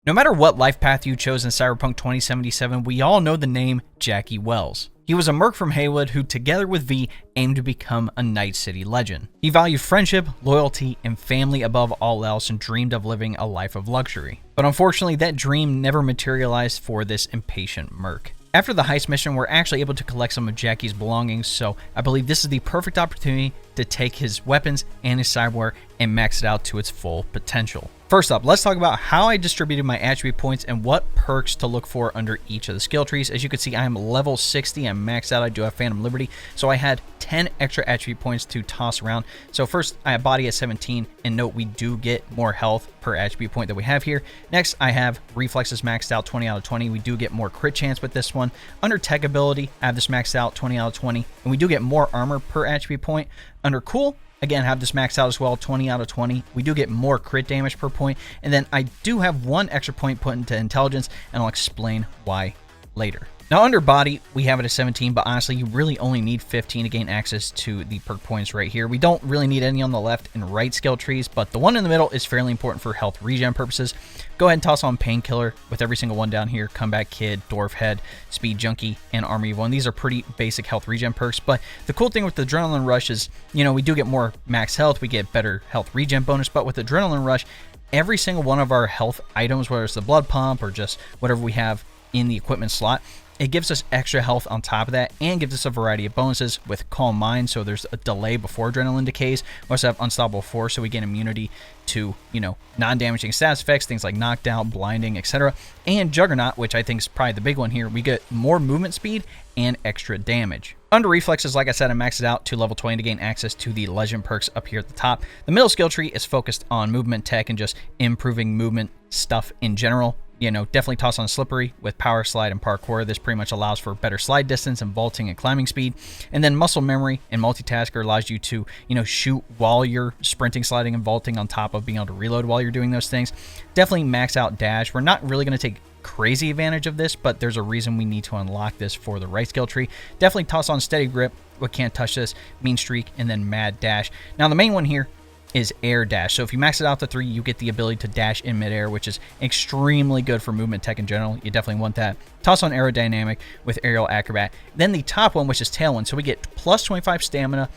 No matter what life path you chose in Cyberpunk 2077, we all know the name Jackie Wells. He was a merc from Haywood who, together with V, aimed to become a Night City legend. He valued friendship, loyalty, and family above all else and dreamed of living a life of luxury. But unfortunately, that dream never materialized for this impatient merc. After the heist mission, we're actually able to collect some of Jackie's belongings, so I believe this is the perfect opportunity to take his weapons and his cyberware and max it out to its full potential. First up, let's talk about how I distributed my attribute points and what perks to look for under each of the skill trees. As you can see, I am level 60, I'm maxed out, I do have Phantom Liberty, so I had 10 extra attribute points to toss around. So first, I have body at 17, and note we do get more health per attribute point that we have here. Next, I have reflexes maxed out 20 out of 20. We do get more crit chance with this one. Under tech ability, I have this maxed out 20 out of 20, and we do get more armor per attribute point. Under cool, again, have this maxed out as well, 20 out of 20. We do get more crit damage per point. And then I do have one extra point put into intelligence, and I'll explain why later. Now, under body, we have it at 17, but honestly, you really only need 15 to gain access to the perk points right here. We don't really need any on the left and right skill trees, but the one in the middle is fairly important for health regen purposes. Go ahead and toss on Painkiller with every single one down here, Comeback Kid, Dwarf Head, Speed Junkie, and Armor Evil. And these are pretty basic health regen perks, but the cool thing with the Adrenaline Rush is, you know, we do get more max health, we get better health regen bonus, but with Adrenaline Rush, every single one of our health items, whether it's the blood pump or just whatever we have in the equipment slot, it gives us extra health on top of that and gives us a variety of bonuses with Calm Mind, so there's a delay before adrenaline decays. We also have Unstoppable Force, so we get immunity to, you know, non-damaging status effects, things like knockdown, blinding, etc. And Juggernaut, which I think is probably the big one here, we get more movement speed and extra damage. Under reflexes, like I said, I maxed it out to level 20 to gain access to the legend perks up here at the top. The middle skill tree is focused on movement tech and just improving movement stuff in general. You know, definitely toss on Slippery with Power Slide and Parkour. This pretty much allows for better slide distance and vaulting and climbing speed. And then Muscle Memory and Multitasker allows you to, you know, shoot while you're sprinting, sliding, and vaulting on top of being able to reload while you're doing those things. Definitely max out Dash. We're not really going to take crazy advantage of this, but there's a reason we need to unlock this for the right skill tree. Definitely toss on Steady Grip, what can't touch this, Mean Streak, and then Mad Dash. Now the main one here is Air Dash. So if you max it out to 3, you get the ability to dash in midair, which is extremely good for movement tech in general. You definitely want that. Toss on Aerodynamic with Aerial Acrobat. Then the top one, which is Tailwind. So we get plus 25 stamina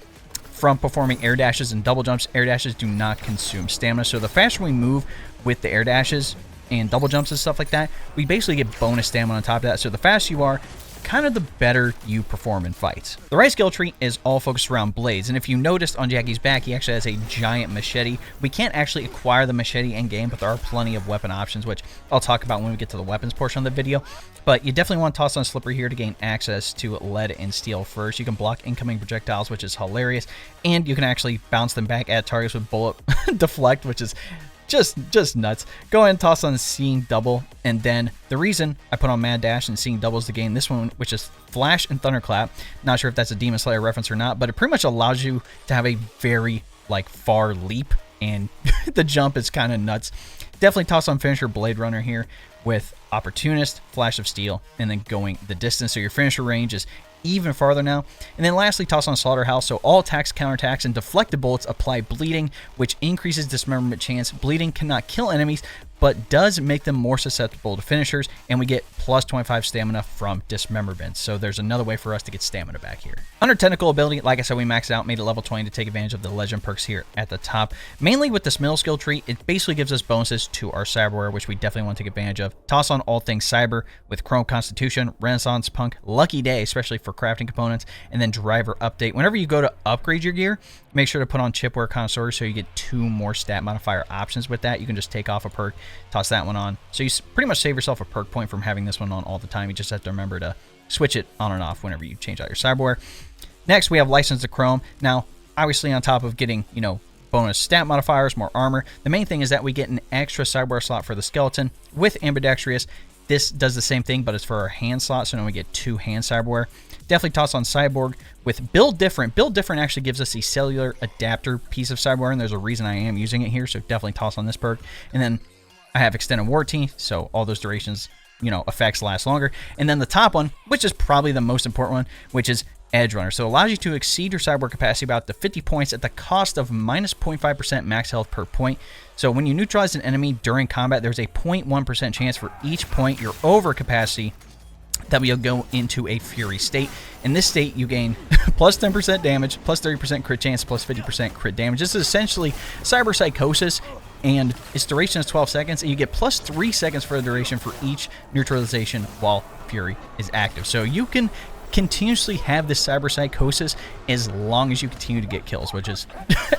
from performing air dashes and double jumps. Air dashes do not consume stamina. So the faster we move with the air dashes and double jumps and stuff like that, we basically get bonus stamina on top of that. So the faster you are, kind of the better you perform in fights. The right skill tree is all focused around blades, and if you noticed on Jackie's back, he actually has a giant machete. We can't actually acquire the machete in game, but there are plenty of weapon options, which I'll talk about when we get to the weapons portion of the video. But you definitely want to toss on Slippery here to gain access to lead and steel first. You can block incoming projectiles, which is hilarious, and you can actually bounce them back at targets with bullet deflect, which is just nuts. Go ahead and toss on Seeing Double, and then the reason I put on Mad Dash and Seeing Double is to gain this one, which is Flash and Thunderclap. Not sure if that's a Demon Slayer reference or not, but it pretty much allows you to have a very far leap, and the jump is kind of nuts. Definitely toss on Finisher Blade Runner here with Opportunist, Flash of Steel, and then going the distance, so your finisher range is even farther now. And then lastly, toss on Slaughterhouse, so all attacks, counterattacks, and deflected bullets apply bleeding, which increases dismemberment chance. Bleeding cannot kill enemies, but does make them more susceptible to finishers, and we get plus 25 stamina from dismemberment. So there's another way for us to get stamina back here. Under technical ability, like I said, we maxed out, made it level 20 to take advantage of the legend perks here at the top. Mainly with this middle skill tree, it basically gives us bonuses to our cyberware, which we definitely want to take advantage of. Toss on all things cyber with Chrome Constitution, Renaissance Punk, Lucky Day, especially for crafting components, and then Driver Update. Whenever you go to upgrade your gear, make sure to put on Chipware Connoisseur, so you get 2 more stat modifier options with that. You can just take off a perk, toss that one on. So you pretty much save yourself a perk point from having this one on all the time. You just have to remember to switch it on and off whenever you change out your cyberware. Next, we have License to Chrome. Now, obviously on top of getting, you know, bonus stat modifiers, more armor, the main thing is that we get an extra cyberware slot for the skeleton with Ambidextrous. This does the same thing, but it's for our hand slot, so now we get 2 hand cyberware. Definitely toss on Cyborg with Build Different. Build Different actually gives us a cellular adapter piece of cyberware, and there's a reason I am using it here, so definitely toss on this perk. And then I have Extended Warranty, so all those durations, you know, effects last longer. And then the top one, which is probably the most important one, which is Edge Runner. So it allows you to exceed your cyberware capacity about to 50 points at the cost of minus 0.5% max health per point. So when you neutralize an enemy during combat, there's a 0.1% chance for each point you're over capacity that will go into a Fury state. In this state, you gain plus 10% damage, plus 30% crit chance, plus 50% crit damage. This is essentially Cyber Psychosis, and its duration is 12 seconds, and you get plus 3 seconds for the duration for each neutralization while Fury is active. So you can continuously have this Cyber Psychosis as long as you continue to get kills, which is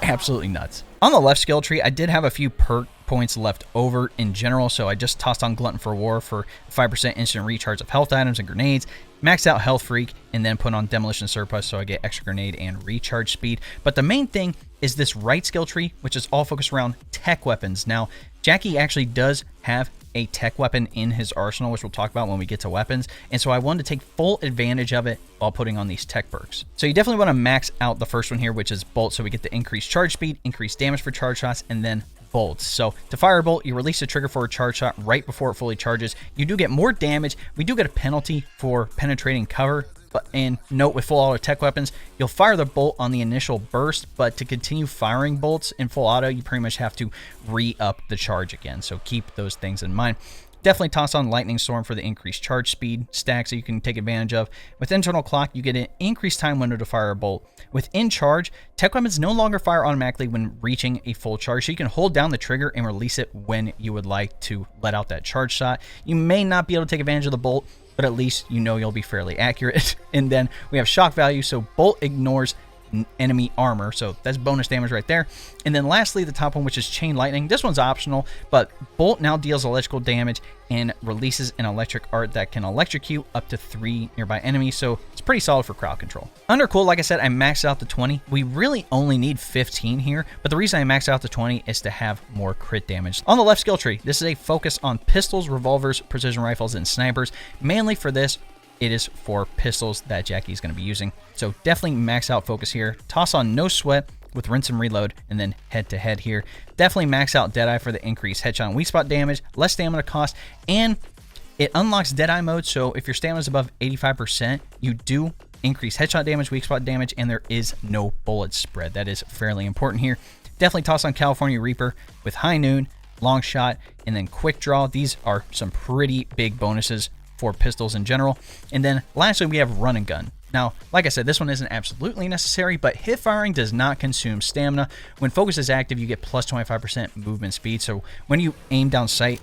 absolutely nuts. On the left skill tree, I did have a few perk points left over in general, so I just tossed on Glutton for War for 5% instant recharge of health items and grenades, maxed out Health Freak, and then put on Demolition Surplus so I get extra grenade and recharge speed. But the main thing is this right skill tree, which is all focused around tech weapons. Now, Jackie actually does have a tech weapon in his arsenal, which we'll talk about when we get to weapons, and so I wanted to take full advantage of it while putting on these tech perks. So you definitely want to max out the first one here, which is Bolt, so we get the increased charge speed, increased damage for charge shots, and then bolts. So to fire a bolt, you release the trigger for a charge shot right before it fully charges. You do get more damage. We do get a penalty for penetrating cover, and note with full auto tech weapons, you'll fire the bolt on the initial burst, but to continue firing bolts in full auto, you pretty much have to re-up the charge again. So keep those things in mind. Definitely toss on Lightning Storm for the increased charge speed stacks that you can take advantage of. With Internal Clock, you get an increased time window to fire a bolt. Within charge, tech weapons no longer fire automatically when reaching a full charge, so you can hold down the trigger and release it when you would like to let out that charge shot. You may not be able to take advantage of the bolt, but at least you know you'll be fairly accurate. And then we have shock value, so bolt ignores enemy armor, so that's bonus damage right there. And then lastly, the top one, which is Chain Lightning. This one's optional, but bolt now deals electrical damage and releases an electric art that can electrocute up to 3 nearby enemies, so it's pretty solid for crowd control. Under cool, like I said, I maxed out the 20. We really only need 15 here, but the reason I maxed out the 20 is to have more crit damage. On the left skill tree, this is a focus on pistols, revolvers, precision rifles, and snipers. Mainly for this, it is for pistols that Jackie's going to be using. So definitely max out focus here. Toss on No Sweat with Rinse and Reload, and then head to head here. Definitely max out Deadeye for the increased headshot and weak spot damage, less stamina cost, and it unlocks Deadeye mode. So if your stamina is above 85%, you do increase headshot damage, weak spot damage, and there is no bullet spread. That is fairly important here. Definitely toss on California Reaper with High Noon, Long Shot, and then Quick Draw. These are some pretty big bonuses for pistols in general. And then lastly, we have Run and Gun. Now, like I said, this one isn't absolutely necessary, but hip firing does not consume stamina. When focus is active, you get plus 25% movement speed. So when you aim down sight,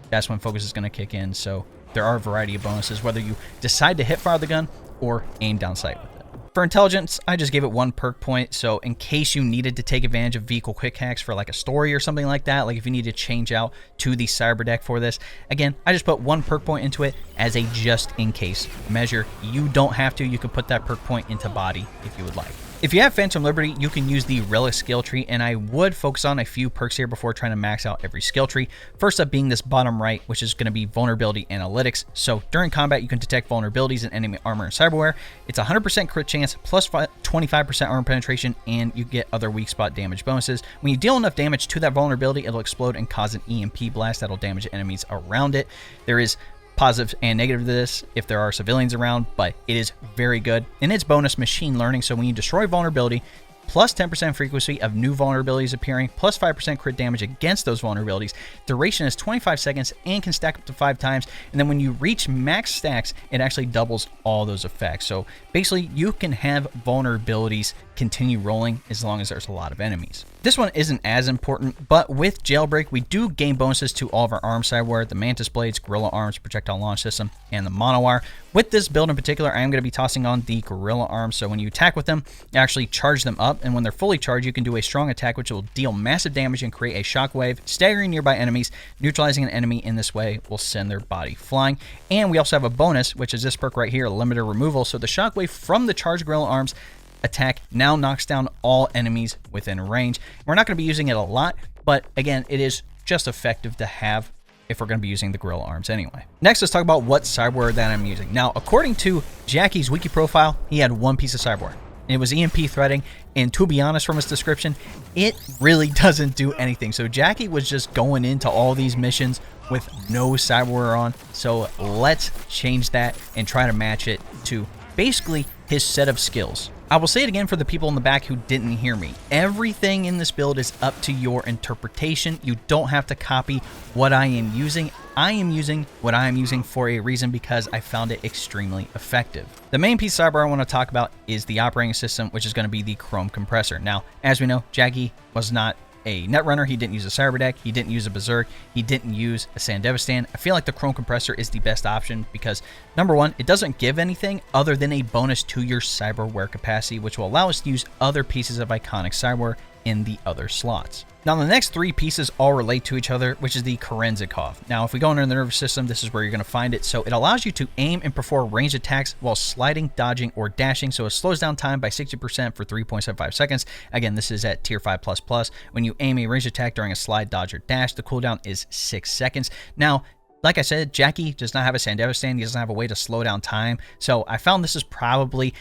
that's when focus is going to kick in. So there are a variety of bonuses, whether you decide to hip fire the gun or aim down sight with it. For intelligence, I just gave it 1 perk point, so in case you needed to take advantage of vehicle quick hacks for like a story or something like that, like if you need to change out to the cyber deck for this, again, I just put 1 perk point into it as a just in case measure. You don't have to. You can put that perk point into body if you would like. If you have Phantom Liberty, you can use the Relic skill tree, and I would focus on a few perks here before trying to max out every skill tree. First up being this bottom right, which is going to be Vulnerability Analytics. So during combat, you can detect vulnerabilities in enemy armor and cyberware. It's 100% crit chance, plus 25% armor penetration, and you get other weak spot damage bonuses. When you deal enough damage to that vulnerability, it'll explode and cause an EMP blast that'll damage enemies around it. There is positive and negative to this if there are civilians around, but it is very good. And it's bonus machine learning, so when you destroy vulnerability, plus 10% frequency of new vulnerabilities appearing, plus 5% crit damage against those vulnerabilities. Duration is 25 seconds and can stack up to 5 times. And then when you reach max stacks, it actually doubles all those effects. So basically, you can have vulnerabilities continue rolling as long as there's a lot of enemies. This one isn't as important, but with Jailbreak, we do gain bonuses to all of our arm sideware, the Mantis Blades, Gorilla Arms, Projectile Launch System, and the Monowire. With this build in particular, I am going to be tossing on the Gorilla Arms, so when you attack with them, you actually charge them up, and when they're fully charged, you can do a strong attack, which will deal massive damage and create a shockwave, staggering nearby enemies. Neutralizing an enemy in this way will send their body flying. And we also have a bonus, which is this perk right here, Limiter Removal, so the shockwave from the charged Gorilla Arms attack now knocks down all enemies within range. We're not going to be using it a lot, but again, it is just effective to have if we're going to be using the Gorilla Arms anyway. Next, let's talk about what cyberware that I'm using. Now, according to Jackie's wiki profile, he had 1 piece of cyberware. It was EMP threading, and to be honest, from his description, it really doesn't do anything. So Jackie was just going into all these missions with no cyberware on. So let's change that and try to match it to basically his set of skills. I will say it again for the people in the back who didn't hear me. Everything in this build is up to your interpretation. You don't have to copy what I am using. I am using what I am using for a reason because I found it extremely effective. The main piece of cyberware I want to talk about is the operating system, which is going to be the Chrome Compressor. Now, as we know, Jackie was not a Netrunner, he didn't use a Cyber Deck, he didn't use a Berserk, he didn't use a Sandevistan. I feel like the Chrome Compressor is the best option because, number one, it doesn't give anything other than a bonus to your cyberware capacity, which will allow us to use other pieces of iconic cyberware in the other slots. Now, the next three pieces all relate to each other, which is the Kerenzikov. Now, if we go under the nervous system, this is where you're going to find it. So it allows you to aim and perform ranged attacks while sliding, dodging, or dashing. So it slows down time by 60% for 3.75 seconds. Again, this is at tier 5++. When you aim a ranged attack during a slide, dodge, or dash, the cooldown is 6 seconds. Now, like I said, Jackie does not have a Sandevistan. He doesn't have a way to slow down time. So I found this is probably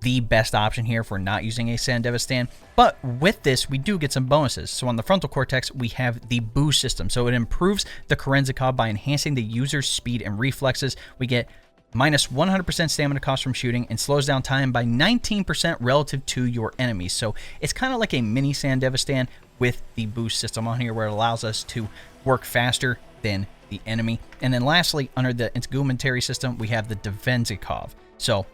the best option here for not using a Sandevistan. But with this, we do get some bonuses. So on the frontal cortex, we have the boost system. So it improves the Kerenzikov by enhancing the user's speed and reflexes. We get minus 100% stamina cost from shooting and slows down time by 19% relative to your enemies. So it's kind of like a mini Sandevistan with the boost system on here, where it allows us to work faster than the enemy. And then lastly, under the integumentary system, we have the Devenzikov. So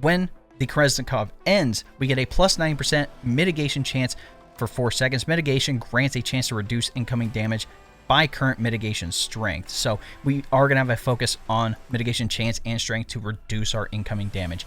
when the Kerenzikov ends, we get a plus 9% mitigation chance for 4 seconds. Mitigation grants a chance to reduce incoming damage by current mitigation strength. So we are going to have a focus on mitigation chance and strength to reduce our incoming damage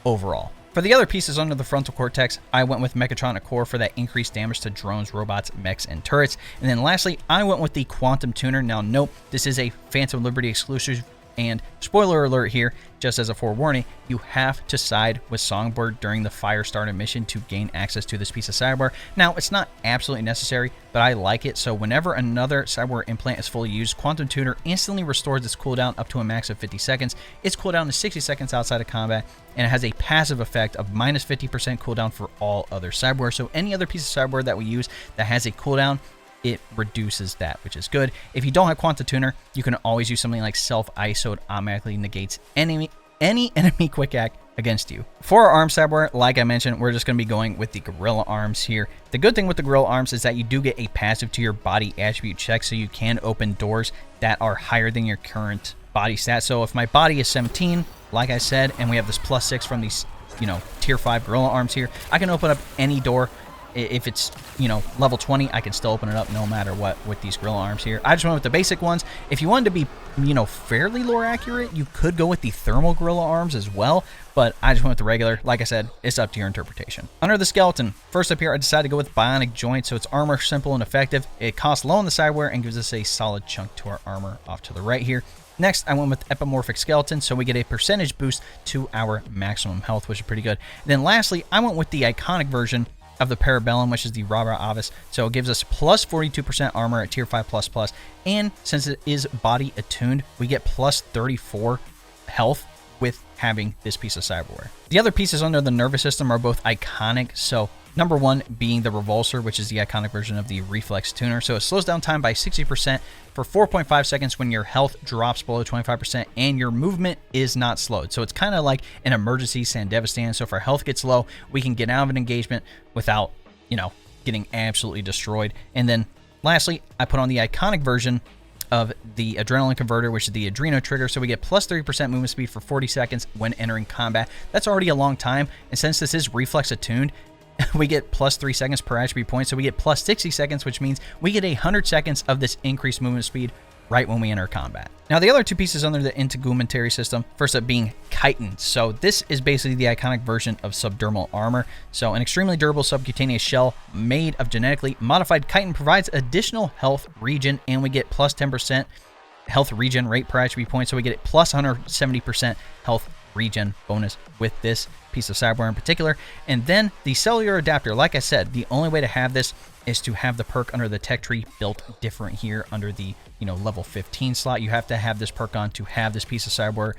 overall. For the other pieces under the frontal cortex, I went with Mechatronic Core for that increased damage to drones, robots, mechs, and turrets. And then lastly, I went with the Quantum Tuner. Now, note, this is a Phantom Liberty exclusive. And spoiler alert here, just as a forewarning, you have to side with Songbird during the Firestarter mission to gain access to this piece of cyberware. Now, it's not absolutely necessary, but I like it. So whenever another cyberware implant is fully used, Quantum Tuner instantly restores its cooldown up to a max of 50 seconds. Its cooldown is 60 seconds outside of combat, and it has a passive effect of minus 50% cooldown for all other cyberware. So any other piece of cyberware that we use that has a cooldown, it reduces that, which is good. If you don't have Quantum Tuner, you can always use something like Self-ISO. It automatically negates any enemy quick act against you. For our arm cyberware, like I mentioned, we're just going to be going with the Gorilla Arms here. The good thing with the Gorilla Arms is that you do get a passive to your body attribute check, so you can open doors that are higher than your current body stat. So if my body is 17, like I said, and we have this +6 from these, tier 5 Gorilla Arms here, I can open up any door. If it's, level 20, I can still open it up no matter what with these Gorilla Arms here. I just went with the basic ones. If you wanted to be, fairly lore accurate, you could go with the Thermal Gorilla Arms as well, but I just went with the regular. Like I said, it's up to your interpretation. Under the skeleton, first up here, I decided to go with Bionic Joint, so it's armor, simple, and effective. It costs low on the cyberware and gives us a solid chunk to our armor off to the right here. Next, I went with Epimorphic Skeleton, so we get a percentage boost to our maximum health, which is pretty good. And then lastly, I went with the iconic version of the Parabellum, which is the Robert Avis. So it gives us plus 42% armor at tier 5++, and since it is body attuned, we get plus 34 health with having this piece of cyberware. The other pieces under the nervous system are both iconic. So number one being the Revulsor, which is the iconic version of the Reflex Tuner. So it slows down time by 60% for 4.5 seconds when your health drops below 25% and your movement is not slowed. So it's kind of like an emergency Sandevistan. So if our health gets low, we can get out of an engagement without, getting absolutely destroyed. And then lastly, I put on the iconic version of the Adrenaline Converter, which is the Adreno Trigger. So we get plus 30% movement speed for 40 seconds when entering combat. That's already a long time. And since this is Reflex attuned, we get plus 3 seconds per attribute point. So we get plus 60 seconds, which means we get 100 seconds of this increased movement speed right when we enter combat. Now, the other two pieces under the integumentary system, first up being Chitin. So this is basically the iconic version of subdermal armor. So an extremely durable subcutaneous shell made of genetically modified chitin provides additional health regen, and we get plus 10% health regen rate per attribute point. So we get plus 170% health regen bonus with this piece of cyberware in particular. And then the cellular adapter, like I said, the only way to have this is to have the perk under the tech tree built different here under the level 15 slot. You have to have this perk on to have this piece of cyberware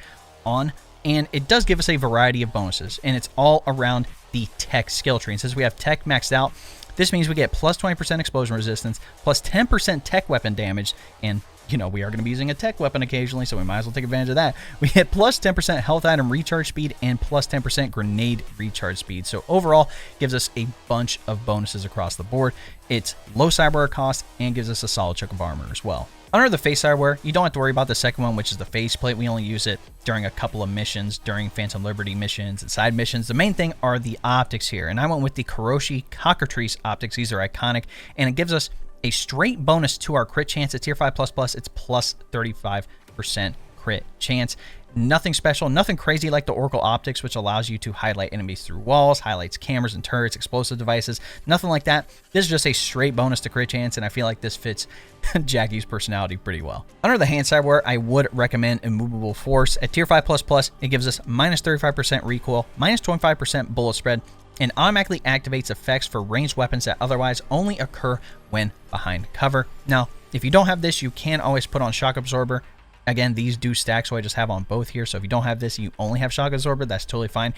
on, and it does give us a variety of bonuses, and it's all around the tech skill tree. And since we have tech maxed out, this means we get plus 20% explosion resistance, plus 10% tech weapon damage, and you know, we are going to be using a tech weapon occasionally, so we might as well take advantage of that. We hit plus 10% health item recharge speed and plus 10% grenade recharge speed. So overall, gives us a bunch of bonuses across the board. It's low cyberware cost and gives us a solid chunk of armor as well. Under the face cyberware, you don't have to worry about the second one, which is the faceplate. We only use it during a couple of missions, during Phantom Liberty missions and side missions. The main thing are the optics here, and I went with the Kuroshi Cockatrice optics. These are iconic, and it gives us a straight bonus to our crit chance at tier 5++. It's plus 35% crit chance. Nothing special, nothing crazy like the Oracle Optics, which allows you to highlight enemies through walls, highlights cameras and turrets, explosive devices, nothing like that. This is just a straight bonus to crit chance, and I feel like this fits Jackie's personality pretty well. Under the hand cyberware, I would recommend Immovable Force. At tier 5++, it gives us minus 35% recoil, minus 25% bullet spread, and automatically activates effects for ranged weapons that otherwise only occur when behind cover. Now, if you don't have this, you can always put on Shock Absorber. Again, these do stack, so I just have on both here. So if you don't have this, you only have Shock Absorber, that's totally fine.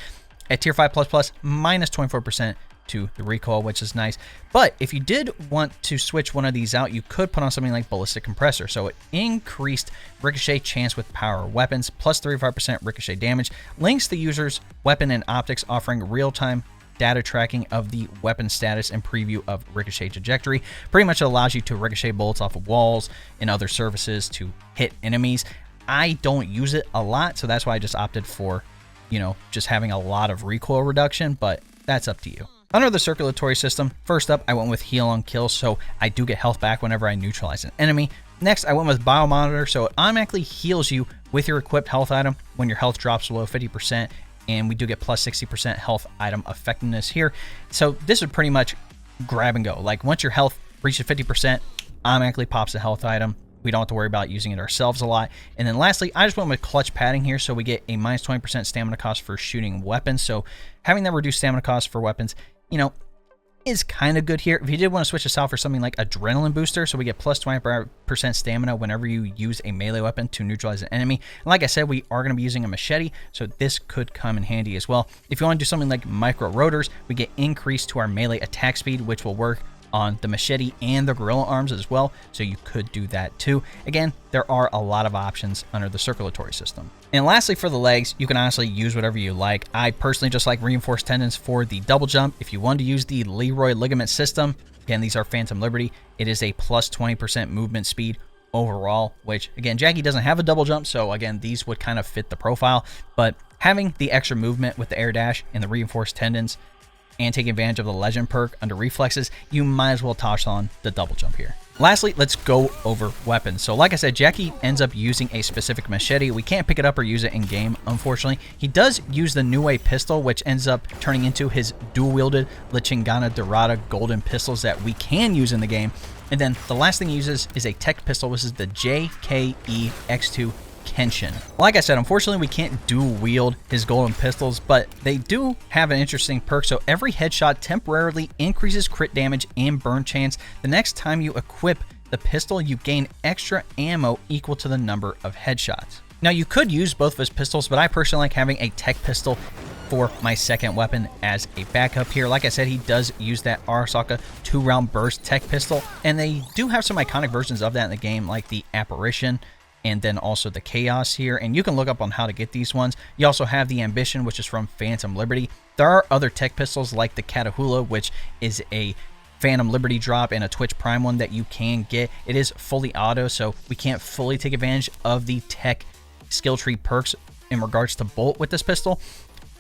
At tier 5++, minus 24% to the recoil, which is nice. But if you did want to switch one of these out, you could put on something like Ballistic Compressor. So it increased ricochet chance with power weapons, plus 35% ricochet damage, links the user's weapon and optics, offering real-time data tracking of the weapon status and preview of ricochet trajectory. Pretty much it allows you to ricochet bullets off of walls and other surfaces to hit enemies. I don't use it a lot, so that's why I just opted for, you know, just having a lot of recoil reduction, but that's up to you. Under the circulatory system, first up, I went with heal on kill, so I do get health back whenever I neutralize an enemy. Next, I went with biomonitor, so it automatically heals you with your equipped health item when your health drops below 50%. And we do get plus 60% health item effectiveness here. So this would pretty much grab and go. Like once your health reaches 50%, automatically pops a health item. We don't have to worry about using it ourselves a lot. And then lastly, I just went with clutch padding here. So we get a minus 20% stamina cost for shooting weapons. So having that reduced stamina cost for weapons, you know, is kind of good here. If you did want to switch this out for something like Adrenaline Booster, so we get plus 20% stamina whenever you use a melee weapon to neutralize an enemy. And like I said, we are going to be using a machete, so this could come in handy as well. If you want to do something like Micro Rotors, we get increase to our melee attack speed, which will work on the machete and the gorilla arms as well, so you could do that too. Again, there are a lot of options under the circulatory system. And lastly, for the legs, you can honestly use whatever you like. I personally just like reinforced tendons for the double jump. If you want to use the Leroy ligament system, again, these are Phantom Liberty. It is a plus 20% movement speed overall, which again, Jackie doesn't have a double jump, so again, these would kind of fit the profile, but having the extra movement with the air dash and the reinforced tendons and take advantage of the legend perk under reflexes, you might as well toss on the double jump here. Lastly, let's go over weapons. So like I said, Jackie ends up using a specific machete. We can't pick it up or use it in game, unfortunately. He does use the Niue pistol, which ends up turning into his dual-wielded Chingona Dorada golden pistols that we can use in the game. And then the last thing he uses is a tech pistol, which is the JKE X2 Kenshin. Like I said, unfortunately, we can't dual wield his golden pistols, but they do have an interesting perk. So every headshot temporarily increases crit damage and burn chance. The next time you equip the pistol, you gain extra ammo equal to the number of headshots. Now, you could use both of his pistols, but I personally like having a tech pistol for my second weapon as a backup here. Like I said, he does use that Arasaka 2-round burst tech pistol, and they do have some iconic versions of that in the game, like the Apparition, and then also the Chaos here, and you can look up on how to get these ones. You also have the Ambition, which is from Phantom Liberty. There are other tech pistols like the Catahoula, which is a Phantom Liberty drop and a Twitch Prime one that you can get. It is fully auto, so we can't fully take advantage of the tech skill tree perks in regards to bolt with this pistol.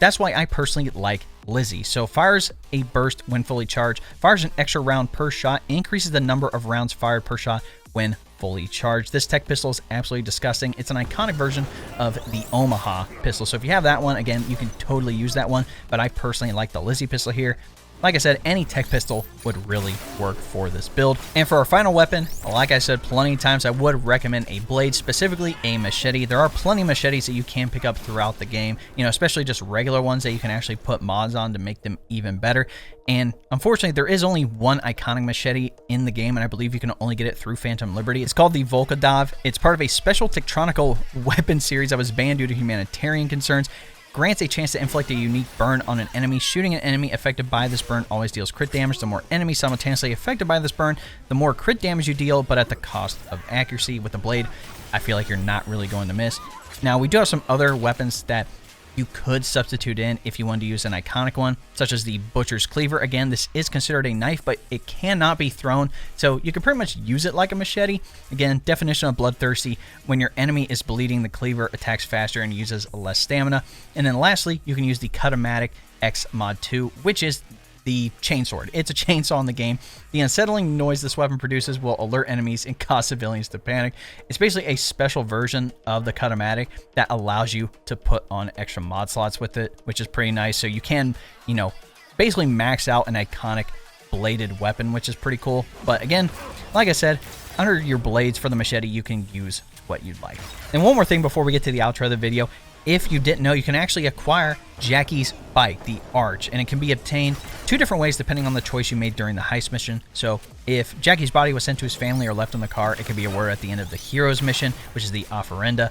That's why I personally like Lizzie. So fires a burst when fully charged, fires an extra round per shot, increases the number of rounds fired per shot when fully charged. This tech pistol is absolutely disgusting. It's an iconic version of the Omaha pistol. So if you have that one, again, you can totally use that one, but I personally like the Lizzie pistol here. Like I said, any tech pistol would really work for this build. And for our final weapon, like I said plenty of times, I would recommend a blade, specifically a machete. There are plenty of machetes that you can pick up throughout the game, you know, especially just regular ones that you can actually put mods on to make them even better. And unfortunately, there is only one iconic machete in the game, and I believe you can only get it through Phantom Liberty. It's called the Volkadov. It's part of a special Tektronical weapon series that was banned due to humanitarian concerns. grants a chance to inflict a unique burn on an enemy. Shooting an enemy affected by this burn always deals crit damage. The more enemies simultaneously affected by this burn, the more crit damage you deal, but at the cost of accuracy. With the blade, I feel like you're not really going to miss. Now, we do have some other weapons that you could substitute in if you wanted to use an iconic one, such as the Butcher's Cleaver. Again, this is considered a knife, but it cannot be thrown, so you can pretty much use it like a machete. Again, definition of bloodthirsty: when your enemy is bleeding, the cleaver attacks faster and uses less stamina. And then lastly, you can use the Cut-O-Matic X Mod 2, which is the chainsword. It's a chainsaw in the game. The unsettling noise this weapon produces will alert enemies and cause civilians to panic. It's basically a special version of the Cut-O-Matic that allows you to put on extra mod slots with it, which is pretty nice. So you can, you know, basically max out an iconic bladed weapon, which is pretty cool. But again, like I said, under your blades for the machete, you can use what you'd like. And one more thing before we get to the outro of the video. If you didn't know, you can actually acquire Jackie's bike, the Arch, and it can be obtained 2 different ways depending on the choice you made during the heist mission. So if Jackie's body was sent to his family or left in the car, it could be awarded at the end of the Heroes mission, which is the offerenda.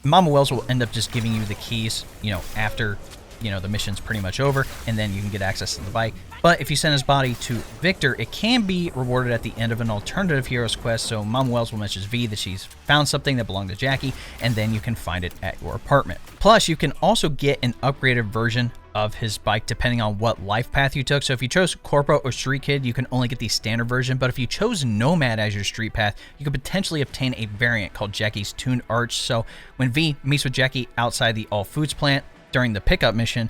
Mama Wells will end up just giving you the keys, you know, after, you know, the mission's pretty much over, and then you can get access to the bike. But if you send his body to Victor, it can be rewarded at the end of an alternative Heroes quest. So Mama Wells will message V that she's found something that belonged to Jackie, and then you can find it at your apartment. Plus, you can also get an upgraded version of his bike depending on what life path you took. So if you chose Corpo or Street Kid, you can only get the standard version, but if you chose Nomad as your street path, you could potentially obtain a variant called Jackie's Tuned Arch. So when V meets with Jackie outside the All Foods plant during the pickup mission,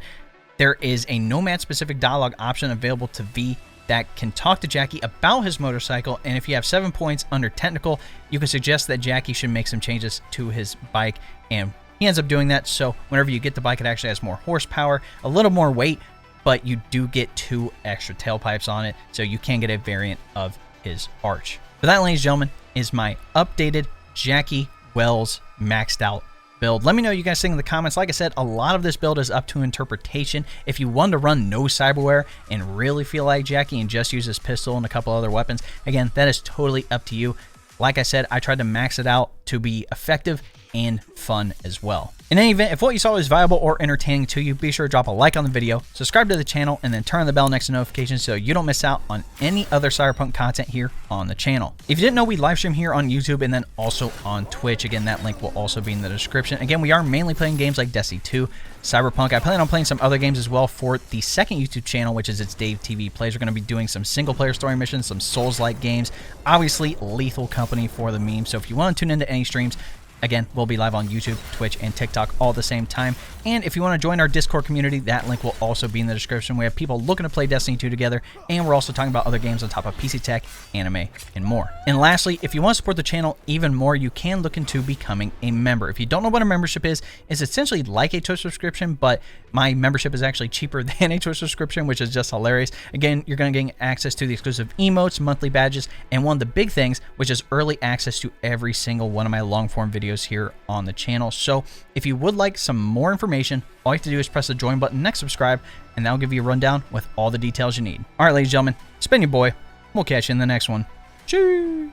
there is a Nomad-specific dialogue option available to V that can talk to Jackie about his motorcycle, and if you have 7 points under technical, you can suggest that Jackie should make some changes to his bike, and he ends up doing that. So whenever you get the bike, it actually has more horsepower, a little more weight, but you do get 2 extra tailpipes on it, so you can get a variant of his Arch. But that, ladies and gentlemen, is my updated Jackie Wells maxed out build. Let me know what you guys think in the comments. Like I said, a lot of this build is up to interpretation. If you want to run no cyberware and really feel like Jackie and just use his pistol and a couple other weapons, again, that is totally up to you. Like I said, I tried to max it out to be effective and fun as well. In any event, if what you saw was valuable or entertaining to you, be sure to drop a like on the video, subscribe to the channel, and then turn on the bell next to notifications so you don't miss out on any other Cyberpunk content here on the channel. If you didn't know, we live stream here on YouTube and then also on Twitch. Again, that link will also be in the description. Again, we are mainly playing games like Destiny 2, Cyberpunk. I plan on playing some other games as well for the second YouTube channel, which is It's Dave TV Plays. We're going to be doing some single-player story missions, some Souls-like games, obviously Lethal Company for the meme. So if you want to tune into any streams, again, we'll be live on YouTube, Twitch, and TikTok all at the same time. And if you want to join our Discord community, that link will also be in the description. We have people looking to play Destiny 2 together, and we're also talking about other games on top of PC tech, anime, and more. And lastly, if you want to support the channel even more, you can look into becoming a member. If you don't know what a membership is, it's essentially like a Twitch subscription, but my membership is actually cheaper than a Twitch subscription, which is just hilarious. Again, you're going to gain access to the exclusive emotes, monthly badges, and one of the big things, which is early access to every single one of my long-form videos here on the channel. So if you would like some more information, all you have to do is press the join button next subscribe, and that'll give you a rundown with all the details you need. All right, ladies and gentlemen, it's been your boy. We'll catch you in the next one. Cheers.